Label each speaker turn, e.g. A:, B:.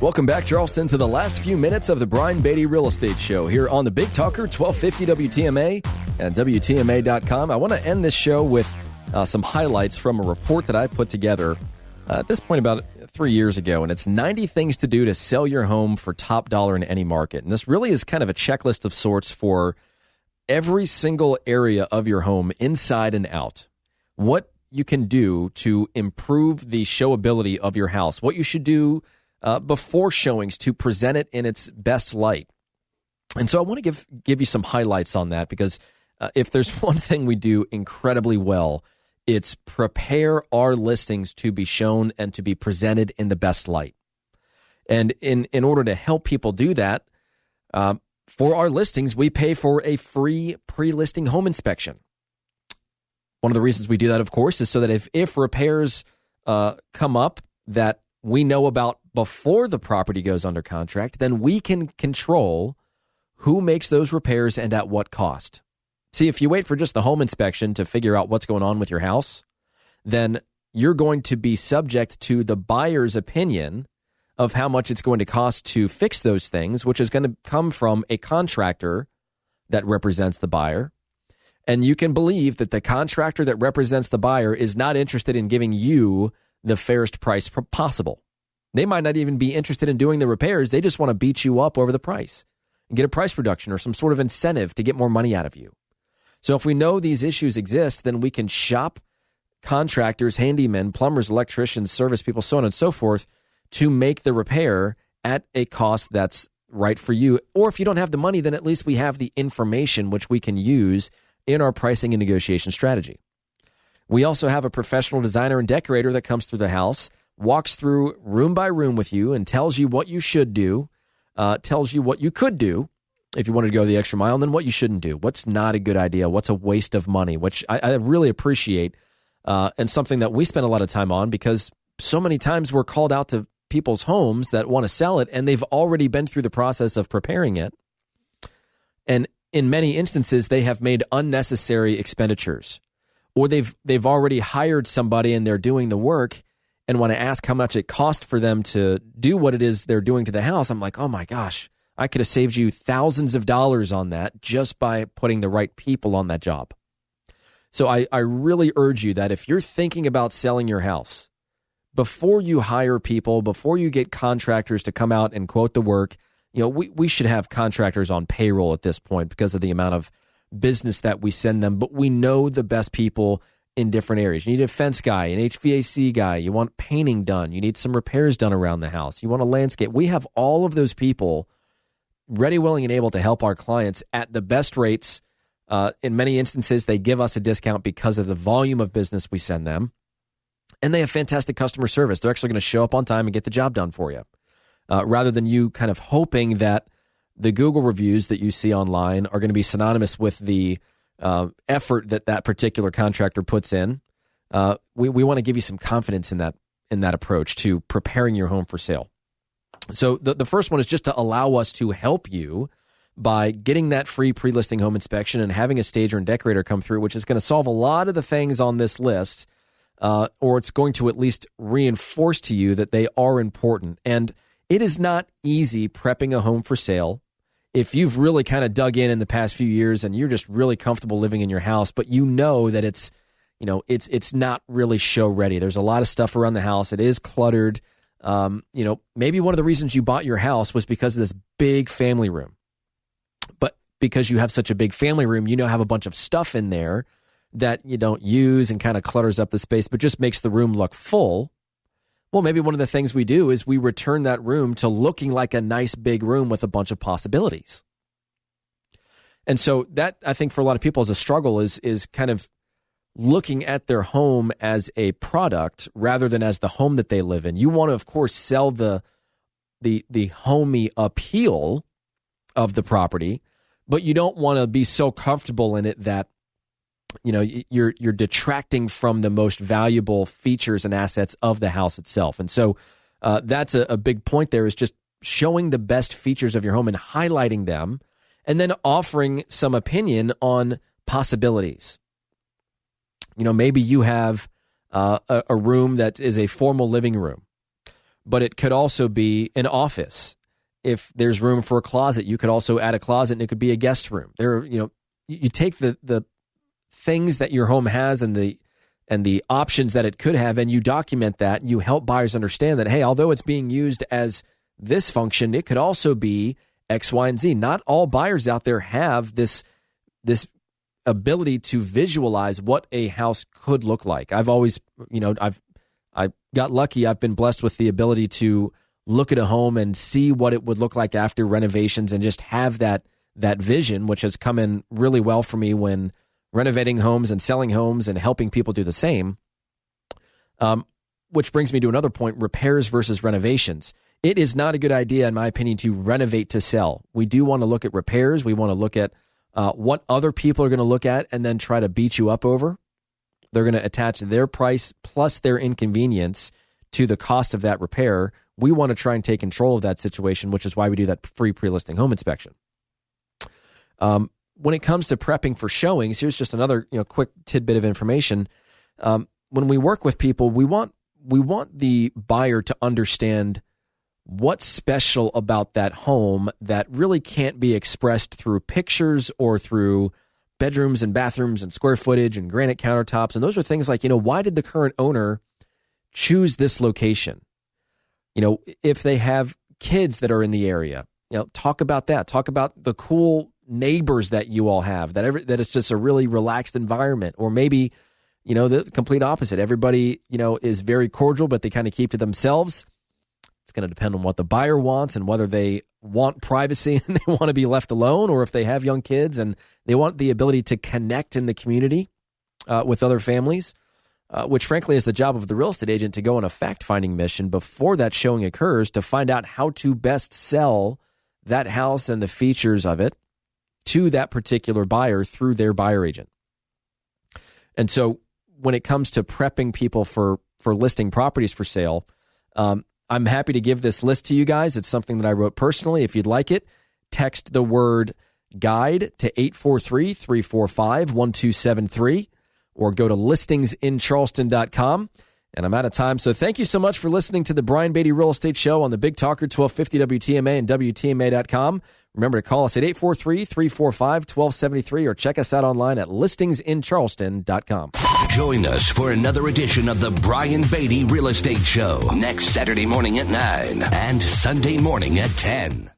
A: Welcome back, Charleston, to the last few minutes of the Brian Beatty Real Estate Show here on the Big Talker, 1250 WTMA and WTMA.com. I want to end this show with some highlights from a report that I put together at this point about 3 years ago, and it's 90 things to do to sell your home for top dollar in any market. And this really is kind of a checklist of sorts for every single area of your home, inside and out. What you can do to improve the showability of your house, what you should do before showings to present it in its best light. And so I want to give you some highlights on that, because if there's one thing we do incredibly well, it's prepare our listings to be shown and to be presented in the best light. And in order to help people do that, for our listings, we pay for a free pre-listing home inspection. One of the reasons we do that, of course, is so that if repairs come up that we know about before the property goes under contract, then we can control who makes those repairs and at what cost. See, if you wait for just the home inspection to figure out what's going on with your house, then you're going to be subject to the buyer's opinion of how much it's going to cost to fix those things, which is going to come from a contractor that represents the buyer. And you can believe that the contractor that represents the buyer is not interested in giving you the fairest price possible. They might not even be interested in doing the repairs. They just want to beat you up over the price and get a price reduction or some sort of incentive to get more money out of you. So if we know these issues exist, then we can shop contractors, handymen, plumbers, electricians, service people, so on and so forth, to make the repair at a cost that's right for you. Or if you don't have the money, then at least we have the information which we can use in our pricing and negotiation strategy. We also have a professional designer and decorator that comes through the house, walks through room by room with you and tells you what you should do, tells you what you could do if you wanted to go the extra mile, and then what you shouldn't do, what's not a good idea, what's a waste of money, which I really appreciate, and something that we spend a lot of time on, because so many times we're called out to people's homes that want to sell it, and they've already been through the process of preparing it. And in many instances, they have made unnecessary expenditures, or they've already hired somebody and they're doing the work and want to ask how much it cost for them to do what it is they're doing to the house. I'm like, oh my gosh, I could have saved you thousands of dollars on that just by putting the right people on that job. So I really urge you that if you're thinking about selling your house, before you hire people, before you get contractors to come out and quote the work, we should have contractors on payroll at this point because of the amount of business that we send them, but we know the best people in different areas. You need a fence guy, an HVAC guy, you want painting done, you need some repairs done around the house, you want a landscape. We have all of those people ready, willing, and able to help our clients at the best rates. In many instances, they give us a discount because of the volume of business we send them, and they have fantastic customer service. They're actually going to show up on time and get the job done for you, rather than you kind of hoping that the Google reviews that you see online are going to be synonymous with the effort that particular contractor puts in. We want to give you some confidence in that approach to preparing your home for sale. So the first one is just to allow us to help you by getting that free pre-listing home inspection and having a stager and decorator come through, which is going to solve a lot of the things on this list, or it's going to at least reinforce to you that they are important. And it is not easy prepping a home for sale. If you've really kind of dug in the past few years and you're just really comfortable living in your house, but you know that it's not really show ready. There's a lot of stuff around the house. It is cluttered. Maybe one of the reasons you bought your house was because of this big family room. But because you have such a big family room, you now have a bunch of stuff in there that you don't use and kind of clutters up the space, but just makes the room look full. Well, maybe one of the things we do is we return that room to looking like a nice big room with a bunch of possibilities. And so that, I think, for a lot of people is a struggle, is kind of looking at their home as a product rather than as the home that they live in. You want to, of course, sell the homey appeal of the property, but you don't want to be so comfortable in it that you're detracting from the most valuable features and assets of the house itself. And so that's a big point there, is just showing the best features of your home and highlighting them, and then offering some opinion on possibilities. Maybe you have a room that is a formal living room, but it could also be an office. If there's room for a closet, you could also add a closet, and it could be a guest room. You take the things that your home has and the options that it could have, and you document that. You help buyers understand that, hey, although it's being used as this function, it could also be X, Y, and Z. Not all buyers out there have this ability to visualize what a house could look like. I've always, I got lucky. I've been blessed with the ability to look at a home and see what it would look like after renovations, and just have that vision, which has come in really well for me when renovating homes and selling homes and helping people do the same. Which brings me to another point: repairs versus renovations. It is not a good idea, in my opinion, to renovate to sell. We do want to look at repairs. We want to look at what other people are going to look at and then try to beat you up over. They're going to attach their price plus their inconvenience to the cost of that repair. We want to try and take control of that situation, which is why we do that free pre-listing home inspection. When it comes to prepping for showings, here's just another quick tidbit of information. When we work with people, we want the buyer to understand what's special about that home that really can't be expressed through pictures or through bedrooms and bathrooms and square footage and granite countertops. And those are things like, why did the current owner choose this location? If they have kids that are in the area, talk about that. Talk about the cool neighbors that you all have, that it's just a really relaxed environment. Or maybe, the complete opposite. Everybody, is very cordial, but they kind of keep to themselves. It's going to depend on what the buyer wants and whether they want privacy and they want to be left alone, or if they have young kids and they want the ability to connect in the community with other families, which frankly is the job of the real estate agent, to go on a fact-finding mission before that showing occurs to find out how to best sell that house and the features of it to that particular buyer through their buyer agent. And so when it comes to prepping people for listing properties for sale, I'm happy to give this list to you guys. It's something that I wrote personally. If you'd like it, text the word guide to 843-345-1273 or go to listingsincharleston.com. And I'm out of time. So thank you so much for listening to the Brian Beatty Real Estate Show on the Big Talker 1250 WTMA and WTMA.com. Remember to call us at 843-345-1273 or check us out online at listingsincharleston.com.
B: Join us for another edition of the Brian Beatty Real Estate Show next Saturday morning at 9 and Sunday morning at 10.